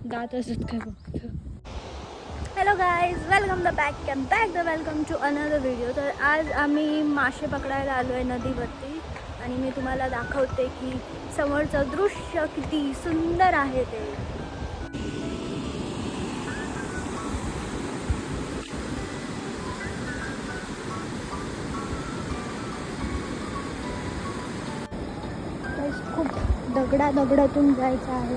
दात असत काय बघ. Hello guys, welcome welcome to another video. तर आज आम्ही मासे पकडायला आलो आहे नदीवरती आणि मी तुम्हाला दाखवते की समोरचं दृश्य किती सुंदर आहे ते. खूप दगडातून जायचं आहे.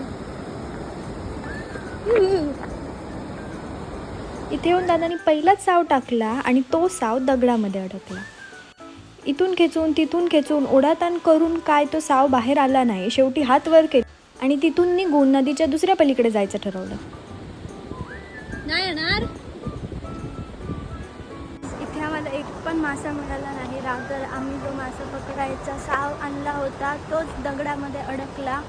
इथे येऊन दादानी पहिलाच साव टाकला आणि तो साव दगडामध्ये अडकला. इथून खेचून तिथून खेचून ओढाताण करून काय तो साव बाहेर आला नाही. शेवटी हात वर केला आणि तिथून निघून नदीच्या दुसऱ्या पलीकडे जायचं ठरवलं. नाही येणार. इथे आम्हाला एक पण मासा मिळाला नाही. रागर आम्ही जो मासा पकडायचा साव आणला होता तोच दगडामध्ये अडकला.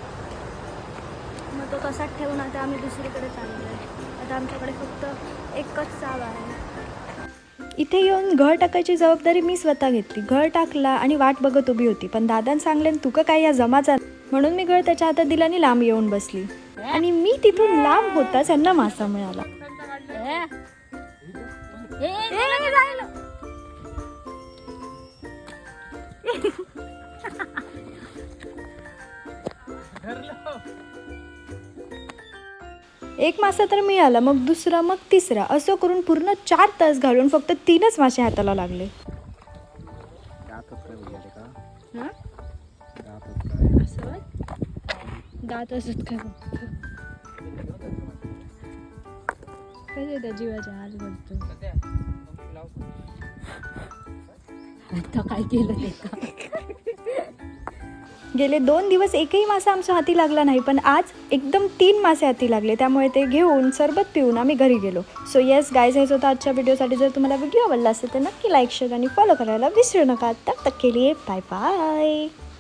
मग तो तसाच ठेवून आता आम्ही दुसरीकडे चाललो आहे. आता आमच्याकडे फक्त एकच साव आहे. इथे येऊन घळ टाकायची जबाबदारी मी स्वतः घेतली. घळ टाकला आणि वाट बघत उभी होती. पण दादान सांगले तुका काय या जमाचा, म्हणून मी घळ त्याच्या हातात दिला आणि लांब येऊन बसली. आणि मी तिथून लांब होताच यांना मासा मिळाला. एक मासा तर मिळाला, मग दुसरा, मग तिसरा, असं करून पूर्ण 4 तास घालून फक्त 3च मासे हाताला लागले. दात असत काय बघ. कधी त्या जीवाच्या आज बोलतो आता काय केलं ते का. गेले 2 दिवस एकही मासा आमच्या हाती लागला नाही, पण आज एकदम 3 मासे हाती लागले. त्यामुळे ते घेऊन सरबत पिऊन आम्ही घरी गेलो. सो येस गाईज, हेच होता आजच्या व्हिडिओसाठी. जर तुम्हाला व्हिडिओ आवडला असेल तर नक्की लाईक, शेअर आणि फॉलो करायला विसरू नका. तब तक के लिए बाय बाय.